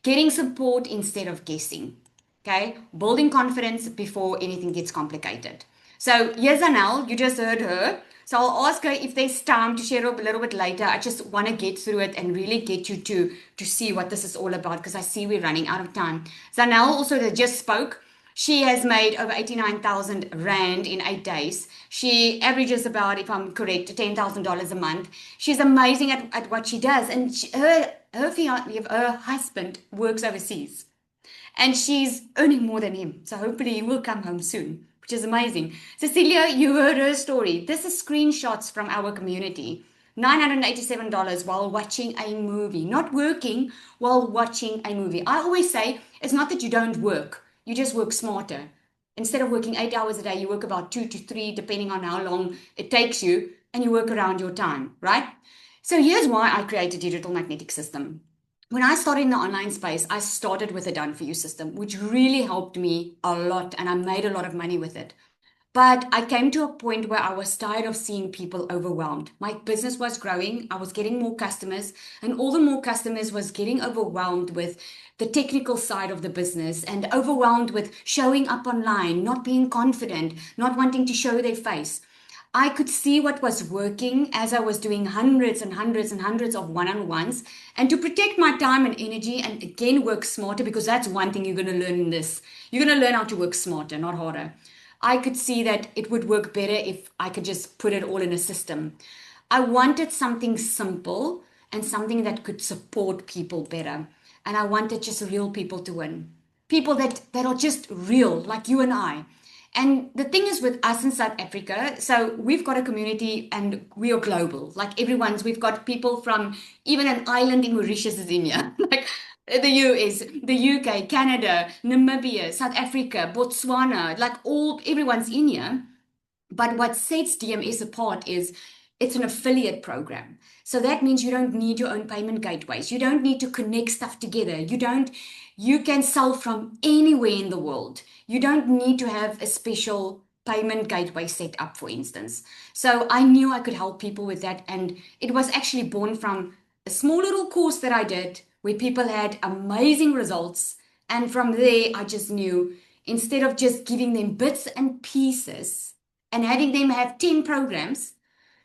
Getting support instead of guessing. Okay. Building confidence before anything gets complicated. So here's Anel. You just heard her. So I'll ask her if there's time to share a little bit later. I just want to get through it and really get you to see what this is all about because I see we're running out of time. Zanel also that just spoke. She has made over 89,000 Rand in 8 days. She averages about, if I'm correct, $10,000 a month. She's amazing at what she does. And her husband works overseas. And she's earning more than him. So hopefully he will come home soon, which is amazing. Cecilia, you heard her story. This is screenshots from our community. $987 while watching a movie. Not working, while watching a movie. I always say it's not that you don't work. You just work smarter. Instead of working 8 hours a day, you work about 2 to 3, depending on how long it takes you, and you work around your time, right? So here's why I created Digital Magnetic System. When I started in the online space, I started with a done for you system, which really helped me a lot, and I made a lot of money with it. But I came to a point where I was tired of seeing people overwhelmed. My business was growing, I was getting more customers, and all the more customers was getting overwhelmed with the technical side of the business and overwhelmed with showing up online, not being confident, not wanting to show their face. I could see what was working as I was doing hundreds and hundreds and hundreds of one-on-ones. And to protect my time and energy and again work smarter, because that's one thing you're going to learn in this. You're going to learn how to work smarter, not harder. I could see that it would work better if I could just put it all in a system. I wanted something simple and something that could support people better. And I wanted just real people to win. People that are just real, like you and I. And the thing is with us in South Africa, so we've got a community and we are global. Like we've got people from even an island in Mauritius is in here. Like the US, the UK, Canada, Namibia, South Africa, Botswana, like everyone's in here. But what sets DMS apart is it's an affiliate program. So that means you don't need your own payment gateways. You don't need to connect stuff together. You can sell from anywhere in the world. You don't need to have a special payment gateway set up, for instance. So I knew I could help people with that. And it was actually born from a small little course that I did where people had amazing results. And from there, I just knew instead of just giving them bits and pieces and having them have 10 programs,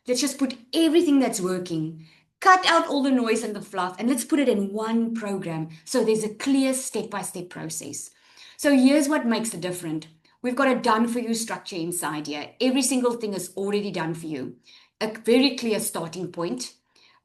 let's just put everything that's working, cut out all the noise and the fluff, and let's put it in one program. So there's a clear step-by-step process. So here's what makes it different. We've got a done for you structure inside here. Every single thing is already done for you. A very clear starting point,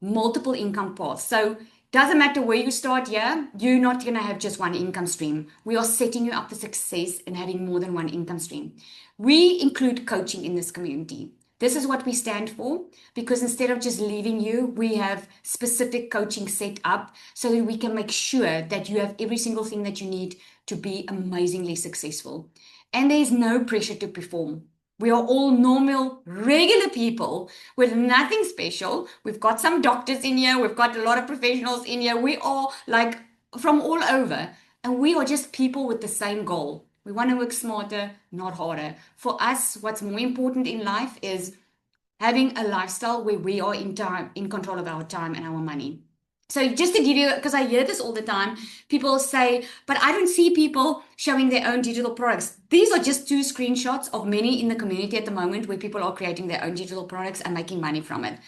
multiple income paths. So doesn't matter where you start here, you're not going to have just one income stream. We are setting you up for success in having more than one income stream. We include coaching in this community. This is what we stand for because instead of just leaving you, we have specific coaching set up so that we can make sure that you have every single thing that you need to be amazingly successful. And there's no pressure to perform. We are all normal, regular people with nothing special. We've got some doctors in here. We've got a lot of professionals in here. We are like from all over. And we are just people with the same goal. We want to work smarter, not harder. For us, what's more important in life is having a lifestyle where we are in control of our time and our money. So just to give you, because I hear this all the time, people say, but I don't see people showing their own digital products. These are just 2 screenshots of many in the community at the moment where people are creating their own digital products and making money from it.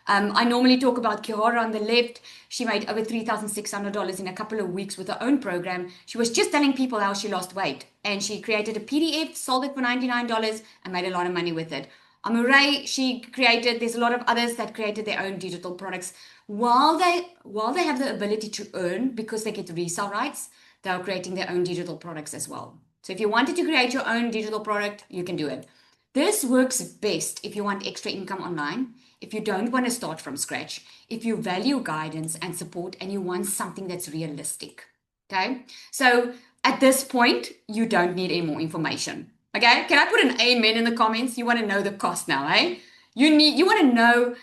I normally talk about Kiara on the left. She made over $3,600 in a couple of weeks with her own program. She was just telling people how she lost weight, and she created a PDF, sold it for $99 and made a lot of money with it. Amuray, there's a lot of others that created their own digital products. While they have the ability to earn because they get resale rights, they are creating their own digital products as well. So if you wanted to create your own digital product, you can do it. This works best if you want extra income online, if you don't want to start from scratch, if you value guidance and support and you want something that's realistic. Okay? So at this point, you don't need any more information. Okay? Can I put an amen in the comments? You want to know the cost now, eh? You want to know,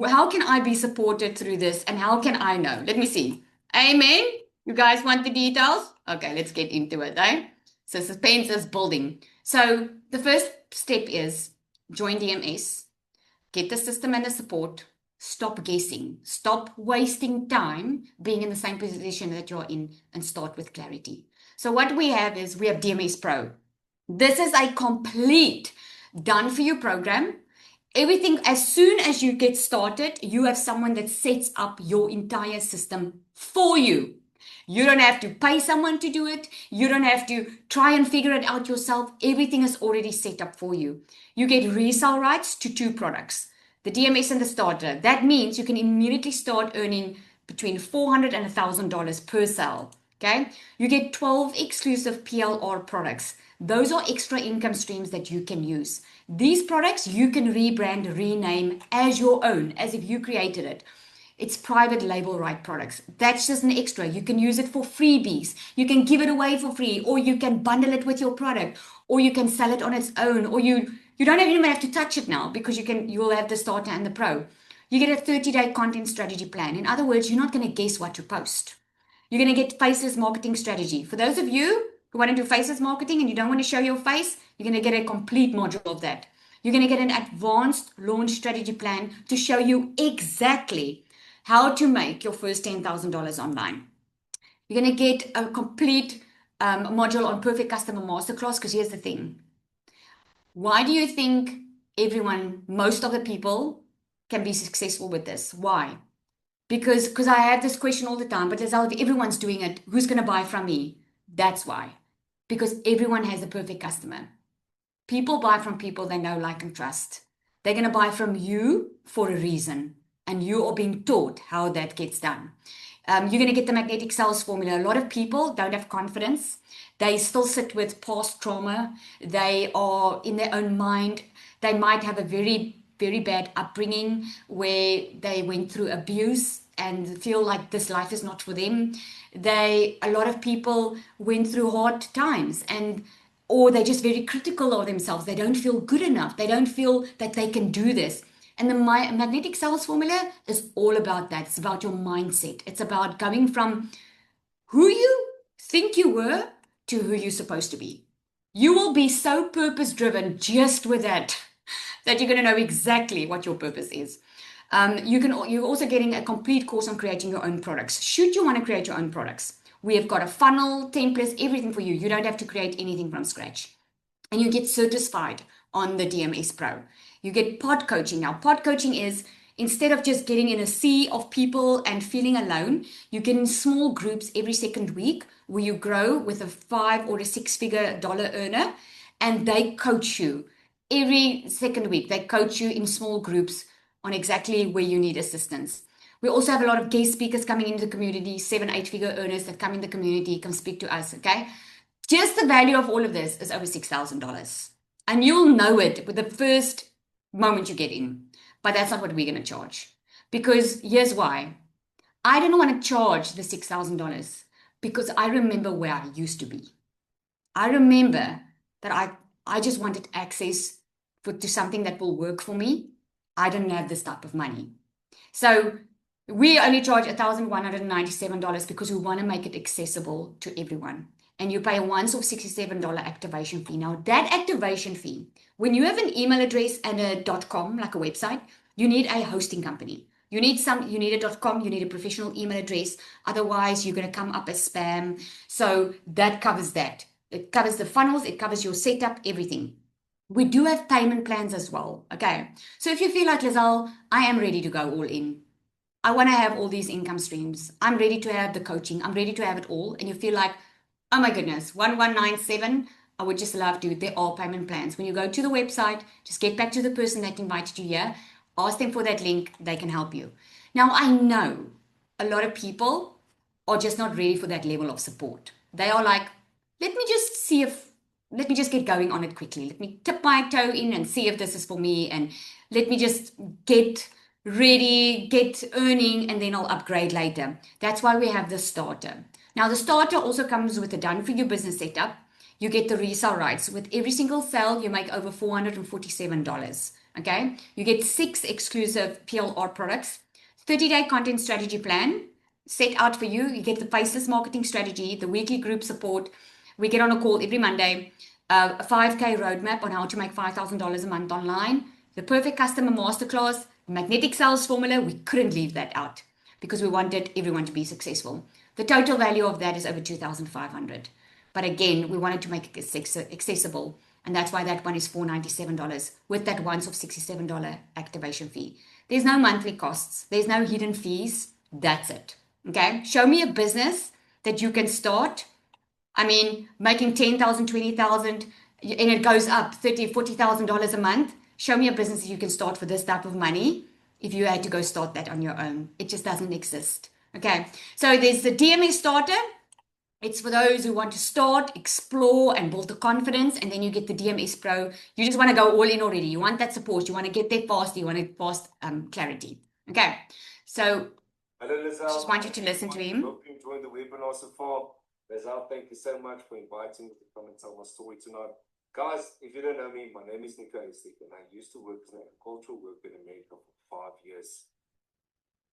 how can I be supported through this and how can I know? Let me see. Amen. You guys want the details? Okay, let's get into it, eh? So suspense is building. So the first step is join DMS, get the system and the support, stop guessing, stop wasting time being in the same position that you're in, and start with clarity. So what we have is we have DMS Pro. This is a complete done for you program. Everything, as soon as you get started, you have someone that sets up your entire system for you. You don't have to pay someone to do it. You don't have to try and figure it out yourself. Everything is already set up for you. You get resale rights to 2 products, the DMS and the starter. That means you can immediately start earning between $400 and $1,000 per sale. Okay? You get 12 exclusive PLR products. Those are extra income streams that you can use. These products you can rebrand, rename as your own, as if you created it. It's private label right products. That's just an extra. You can use it for freebies. You can give it away for free, or you can bundle it with your product, or you can sell it on its own, or you don't even have to touch it now because you will have the starter and the pro. You get a 30-day content strategy plan. In other words, you're not going to guess what to post. You're going to get faceless marketing strategy. For those of you who want to do faceless marketing and you don't want to show your face, you're going to get a complete module of that. You're going to get an advanced launch strategy plan to show you exactly how to make your first $10,000 online. You're going to get a complete module on perfect customer masterclass, because here's the thing. Why do you think most of the people can be successful with this? Why? Because I have this question all the time, but Lizelle, if everyone's doing it, who's going to buy from me? That's why. Because everyone has a perfect customer. People buy from people they know, like, and trust. They're going to buy from you for a reason, and you are being taught how that gets done. You're going to get the magnetic sales formula. A lot of people don't have confidence. They still sit with past trauma. They are in their own mind. They might have a very, very bad upbringing where they went through abuse and feel like this life is not for them. A lot of people went through hard times, or they're just very critical of themselves. They don't feel good enough. They don't feel that they can do this. And the magnetic sales formula is all about that. It's about your mindset. It's about going from who you think you were to who you're supposed to be. You will be so purpose-driven just with that you're going to know exactly what your purpose is. You're also getting a complete course on creating your own products. Should you want to create your own products, we have got a funnel, templates, everything for you. You don't have to create anything from scratch. And you get certified on the DMS Pro. You get pod coaching. Now, pod coaching is, instead of just getting in a sea of people and feeling alone, you get in small groups every second week where you grow with a 5 or a 6-figure dollar earner, and they coach you every second week. They coach you in small groups on exactly where you need assistance. We also have a lot of guest speakers coming into the community, 7-8-figure earners that come in the community, come speak to us, okay? Just the value of all of this is over $6,000. And you'll know it with the first moment you get in. But that's not what we're going to charge. Because here's why. I didn't want to charge the $6,000 because I remember where I used to be. I remember that I just wanted access to something that will work for me. I didn't have this type of money. So we only charge $1,197 because we want to make it accessible to everyone. and you pay a once-off $67 activation fee. Now, that activation fee, when you have an email address and a .com, like a website, you need a hosting company. You need a .com, you need a professional email address. Otherwise, you're going to come up as spam. So that covers that. It covers the funnels, it covers your setup, everything. We do have payment plans as well. Okay. So if you feel like, Lizelle, I am ready to go all in. I want to have all these income streams. I'm ready to have the coaching. I'm ready to have it all. And you feel like, oh my goodness, 1197, I would just love to. There are payment plans. When you go to the website, just get back to the person that invited you here. Ask them for that link. They can help you. Now, I know a lot of people are just not ready for that level of support. They are like, let me just get going on it quickly. Let me tip my toe in and see if this is for me. And let me just get ready, get earning, and then I'll upgrade later. That's why we have the starter. Now, the starter also comes with a done-for-you business setup. You get the resale rights. With every single sale, you make over $447. Okay? You get 6 exclusive PLR products, 30-day content strategy plan set out for you. You get the faceless marketing strategy, the weekly group support. We get on a call every Monday, a 5K roadmap on how to make $5,000 a month online, the perfect customer masterclass, the magnetic sales formula. We couldn't leave that out because we wanted everyone to be successful. The total value of that is over $2,500. But again, we wanted to make it accessible. And that's why that one is $497 with that once-off $67 activation fee. There's no monthly costs. There's no hidden fees. That's it. Okay? Show me a business that you can start. I mean, making $10,000, $20,000, and it goes up $30,000, $40,000 a month. Show me a business that you can start for this type of money if you had to go start that on your own. It just doesn't exist. Okay? So there's the DMS starter. It's for those who want to start, explore, and build the confidence. And then you get the DMS Pro. You just want to go all in already. You want that support. You want to get there fast. You want to fast clarity. Okay. So hello, Lizelle. Just want you to listen to him. Hope you enjoyed the webinar so far. Lizelle, thank you so much for inviting me to come and tell my story tonight. Guys, if you don't know me, my name is Nico, and I used to work as an agricultural worker in America for 5 years.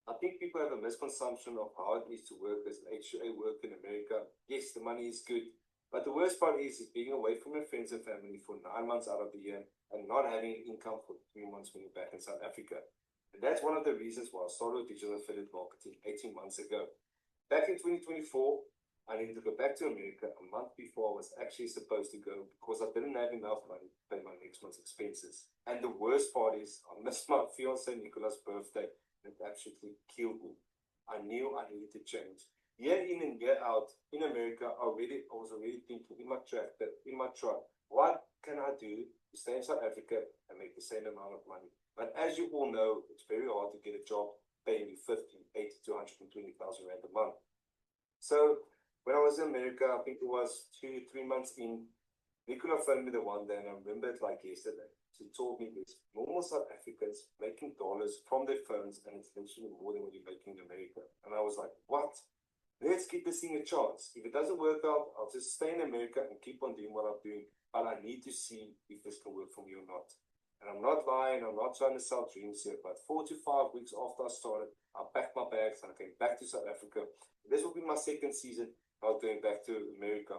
I think people have a misconception of how it is to work as an HUA worker in America. Yes, the money is good, but the worst part is being away from your friends and family for 9 months out of the year and not having income for 3 months when you're back in South Africa. And that's one of the reasons why I started digital affiliate marketing 18 months ago. Back in 2024, I needed to go back to America a month before I was actually supposed to go because I didn't have enough money to pay my next month's expenses. And the worst part is I missed my fiance Nicola's birthday. It absolutely killed me. I knew I needed to change. Year in and year out in America, I was already thinking in my truck, what can I do to stay in South Africa and make the same amount of money? But as you all know, it's very hard to get a job paying you 50, 80 to 120,000 rand a month. So when I was in America, I think it was 2-3 months in, Nicola phoned me the one day, and I remember it like yesterday. She told me this: normal South Africans making dollars from their phones, and it's literally more than what you're making in America. And I was like, what? Let's give this thing a chance. If it doesn't work out, I'll just stay in America and keep on doing what I'm doing. But I need to see if this can work for me or not. And I'm not lying, I'm not trying to sell dreams here, but 4 to 5 weeks after I started, I packed my bags and I came back to South Africa. This will be my second season of going back to America.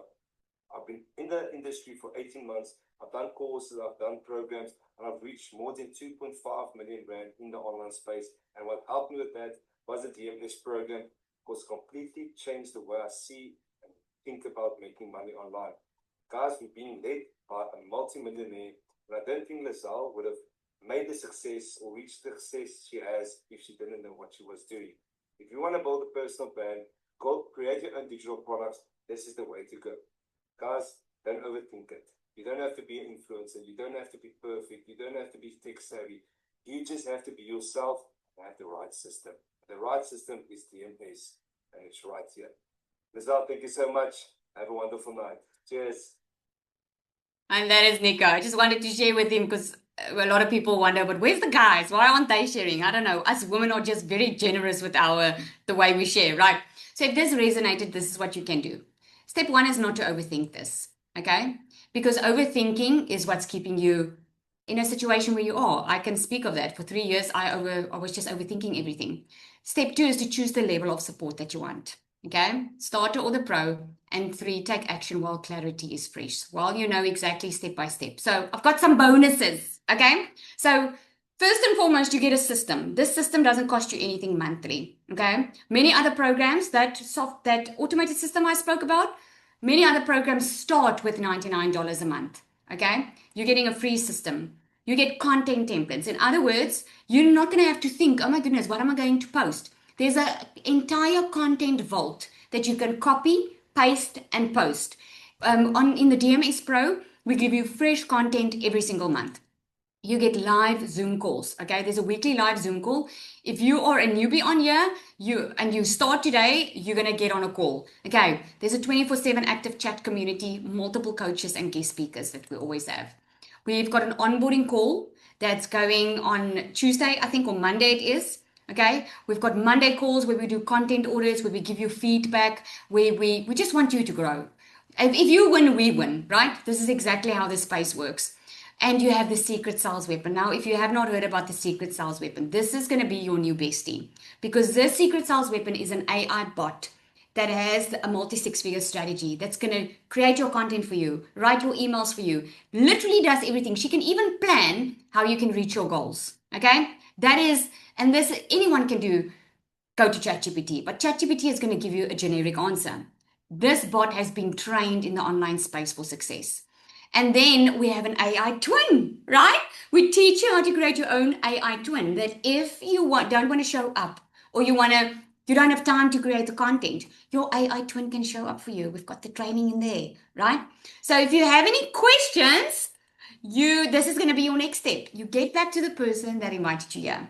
I've been in the industry for 18 months. I've done courses, I've done programs, and I've reached more than 2.5 million rand in the online space. And what helped me with that was the DMS program, because it completely changed the way I see and think about making money online. Guys, we've been led by a multi-millionaire, and I don't think Lizelle would have made the success or reached the success she has if she didn't know what she was doing. If you want to build a personal brand, go create your own digital products. This is the way to go. Guys, don't overthink it. You don't have to be an influencer. You don't have to be perfect. You don't have to be tech savvy. You just have to be yourself and have the right system. The right system is DMS, and it's right here. Lizelle, thank you so much. Have a wonderful night. Cheers. And that is Nico. I just wanted to share with him because a lot of people wonder, but where's the guys? Why aren't they sharing? I don't know. Us women are just very generous with the way we share, right? So if this resonated, this is what you can do. Step 1 is not to overthink this, okay? Because overthinking is what's keeping you in a situation where you are. I can speak of that. For 3 years, I was just overthinking everything. Step 2 is to choose the level of support that you want. Okay, starter or the pro. And 3, take action while clarity is fresh, while you know exactly step by step. So I've got some bonuses. Okay, so first and foremost, you get a system. This system doesn't cost you anything monthly. Okay, many other programs, that automated system I spoke about, many other programs start with $99 a month. Okay, you're getting a free system. You get content templates. In other words, you're not going to have to think, oh my goodness, what am I going to post? There's an entire content vault that you can copy, paste, and post. In the DMS Pro, we give you fresh content every single month. You get live Zoom calls. Okay, there's a weekly live Zoom call. If you are a newbie on here, you start today, you're gonna get on a call. Okay, there's a 24/7 active chat community, multiple coaches and guest speakers that we always have. We've got an onboarding call that's going on Tuesday, I think, or Monday it is. Okay, we've got Monday calls where we do content audits, where we give you feedback, where we just want you to grow. If you win, we win, right? This is exactly how this space works. And you have the secret sales weapon. Now, if you have not heard about the secret sales weapon, this is going to be your new bestie, because this secret sales weapon is an AI bot that has a multi-6-figure strategy that's going to create your content for you, write your emails for you, literally does everything. She can even plan how you can reach your goals. Okay, that is, and this anyone can do. Go to ChatGPT, but ChatGPT is going to give you a generic answer. This bot has been trained in the online space for success. And then we have an AI twin, right? We teach you how to create your own AI twin, that if you don't want to show up, or you don't have time to create the content, your AI twin can show up for you. We've got the training in there, right? So if you have any questions, this is going to be your next step. You get back to the person that invited you here.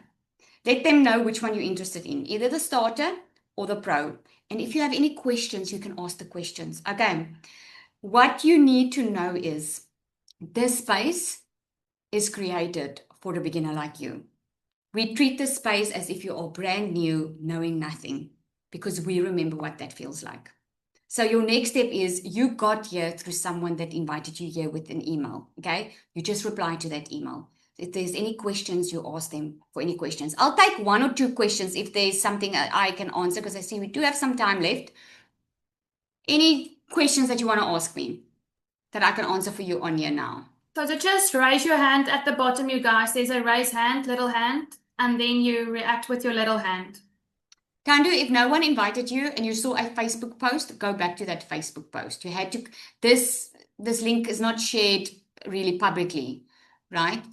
Let them know which one you're interested in, either the starter or the pro. And if you have any questions, you can ask the questions. Okay, what you need to know is this space is created for a beginner like you. We treat this space as if you are brand new, knowing nothing, because we remember what that feels like. So your next step is you got here through someone that invited you here with an email. Okay, you just reply to that email. If there's any questions, you ask them for any questions. I'll take 1 or 2 questions if there's something I can answer, because I see we do have some time left. Any questions that you want to ask me that I can answer for you on here now? So to just raise your hand at the bottom, you guys, there's a raise hand, little hand, and then you react with your little hand. Tandu, if no one invited you and you saw a Facebook post, go back to that Facebook post. You had to, this link is not shared really publicly, right?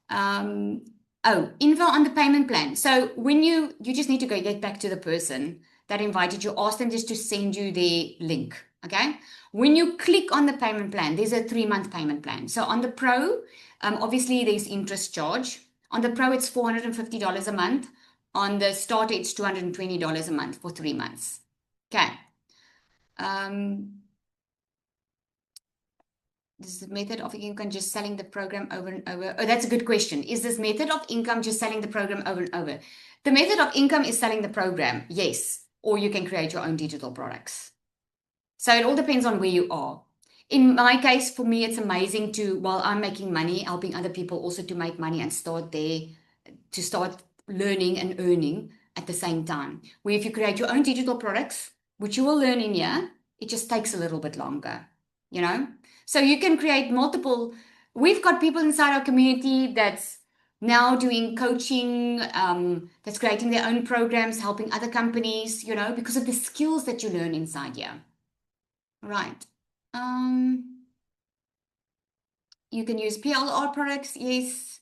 Info on the payment plan. So when you just need to get back to the person that invited you, ask them just to send you the link. Okay. When you click on the payment plan, there's a 3-month payment plan. So on the pro, obviously there's interest charge. On the pro, it's $450 a month. On the starter, it's $220 a month for 3 months. Okay. This is the method of income just selling the program over and over. Oh, that's a good question. Is this method of income just selling the program over and over? The method of income is selling the program, yes. Or you can create your own digital products. So it all depends on where you are. In my case, for me, it's amazing while I'm making money, helping other people also to make money and start learning and earning at the same time. Where if you create your own digital products, which you will learn in here, it just takes a little bit longer, you know? So you can create multiple. We've got people inside our community that's now doing coaching, that's creating their own programs, helping other companies, you know, because of the skills that you learn inside here. Right. You can use PLR products, yes.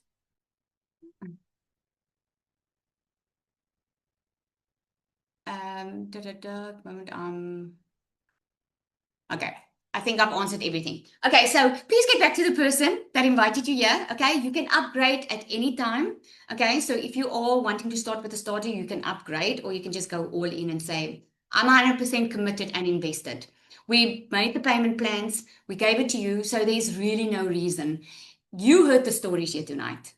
Okay, I think I've answered everything. Okay, so please get back to the person that invited you here. Okay, you can upgrade at any time. Okay, so if you are wanting to start with a starter, you can upgrade, or you can just go all in and say, I'm 100% committed and invested. We made the payment plans, we gave it to you, so there's really no reason. You heard the stories here tonight.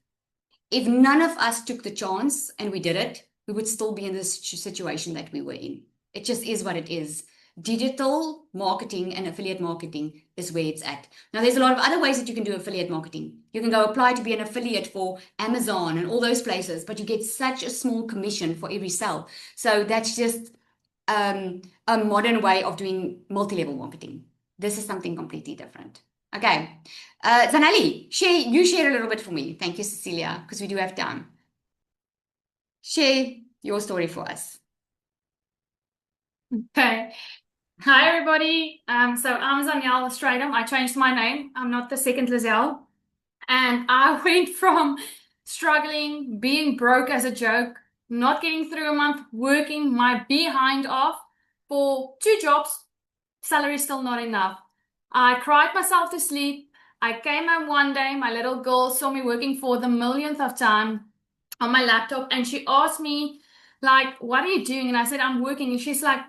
If none of us took the chance and we did it, we would still be in this situation that we were in. It just is what it is. Digital marketing and affiliate marketing is where it's at. Now, there's a lot of other ways that you can do affiliate marketing. You can go apply to be an affiliate for Amazon and all those places, but you get such a small commission for every sale. So that's just a modern way of doing multi-level marketing. This is something completely different. Okay. Zanelli, you share a little bit for me. Thank you, Cecilia, because we do have time. Share your story for us. Okay. Hi, everybody. So I'm Zanielle Stradum. I changed my name. I'm not the second Lizelle. And I went from struggling, being broke as a joke, not getting through a month, working my behind off for 2 jobs, salary still not enough. I cried myself to sleep. I came home one day, my little girl saw me working for the millionth of time on my laptop, and she asked me, like, what are you doing? And I said, I'm working. And she's like,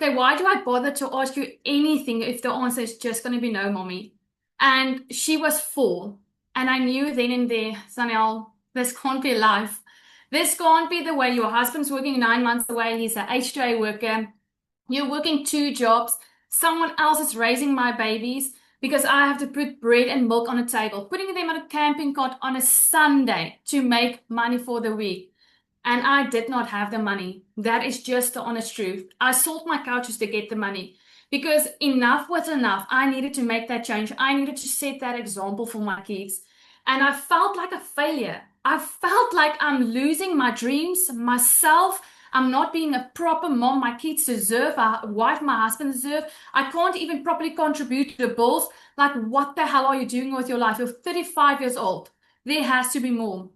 okay, why do I bother to ask you anything if the answer is just going to be no, mommy? And she was 4. And I knew then and there, Sanel, this can't be life. This can't be the way. Your husband's working 9 months away. He's an H2A worker. You're working 2 jobs. Someone else is raising my babies because I have to put bread and milk on a table, putting them on a camping cart on a Sunday to make money for the week. And I did not have the money. That is just the honest truth. I sold my couches to get the money because enough was enough. I needed to make that change. I needed to set that example for my kids. And I felt like a failure. I felt like I'm losing my dreams, myself. I'm not being a proper mom my kids deserve, a wife my husband deserve. I can't even properly contribute to the bills. Like, what the hell are you doing with your life? You're 35 years old. There has to be more.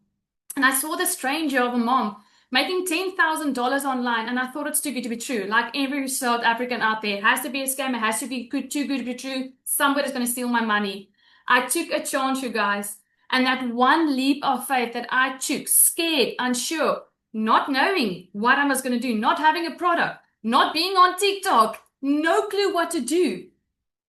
And I saw this stranger of a mom making $10,000 online, and I thought it's too good to be true. Like every South African out there, it has to be a scam. It has to be too good to be true. Somebody's going to steal my money. I took a chance, you guys. And that one leap of faith that I took, scared, unsure, not knowing what I was going to do, not having a product, not being on TikTok, no clue what to do.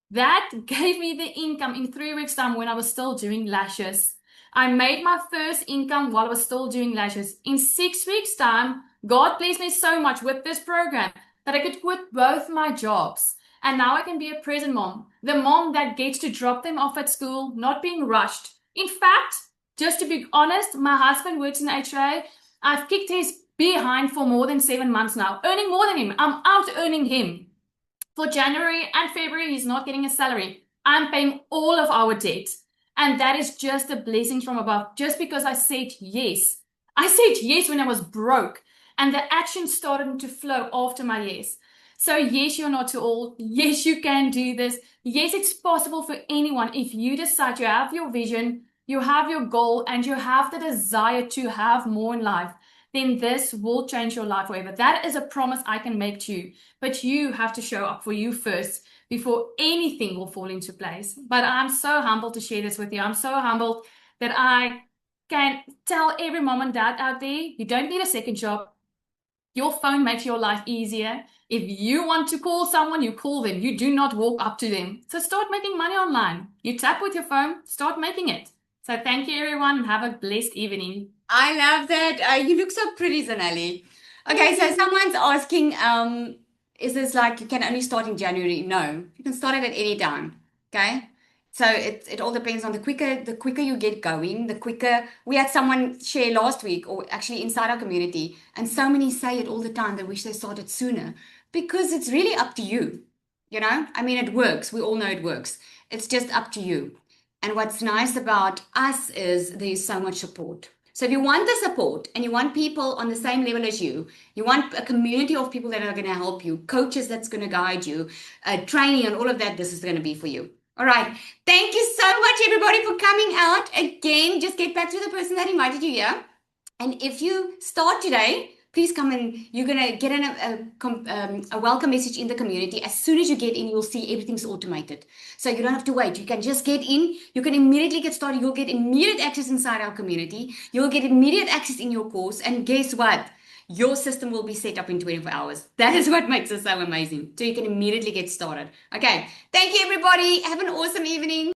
That gave me the income in 3 weeks' time when I was still doing lashes. I made my first income while I was still doing lashes. In 6 weeks' time, God blessed me so much with this program that I could quit both my jobs. And now I can be a present mom, the mom that gets to drop them off at school, not being rushed. In fact, just to be honest, my husband works in HRA. I've kicked his behind for more than 7 months now, earning more than him. I'm out earning him. For January and February, he's not getting a salary. I'm paying all of our debt. And that is just a blessing from above, just because I said yes. I said yes when I was broke, and the action started to flow after my yes. So yes, you're not too old. Yes, you can do this. Yes, it's possible for anyone. If you decide you have your vision, you have your goal, and you have the desire to have more in life, then this will change your life forever. That is a promise I can make to you. But you have to show up for you first before anything will fall into place. But I'm so humbled to share this with you. I'm so humbled that I can tell every mom and dad out there, you don't need a second job. Your phone makes your life easier. If you want to call someone, you call them. You do not walk up to them. So start making money online. You tap with your phone, start making it. So thank you, everyone, and have a blessed evening. I love that. You look so pretty, Zanelli. Okay, so someone's asking, is this like you can only start in January? No, you can start it at any time. Okay. So it all depends on the quicker you get going, the quicker. We had someone share last week, or actually inside our community, and so many say it all the time. They wish they started sooner because it's really up to you. You know, I mean, it works. We all know it works. It's just up to you. And what's nice about us is there's so much support. So if you want the support and you want people on the same level as you want a community of people that are going to help you, coaches that's going to guide you, training and all of that, this is going to be for you. All right. Thank you so much, everybody, for coming out. Again, just get back to the person that invited you here. And if you start today, please come and you're going to get a welcome message in the community. As soon as you get in, you'll see everything's automated. So you don't have to wait. You can just get in. You can immediately get started. You'll get immediate access inside our community. You'll get immediate access in your course. And guess what? Your system will be set up in 24 hours. That is what makes it so amazing. So you can immediately get started. Okay. Thank you, everybody. Have an awesome evening.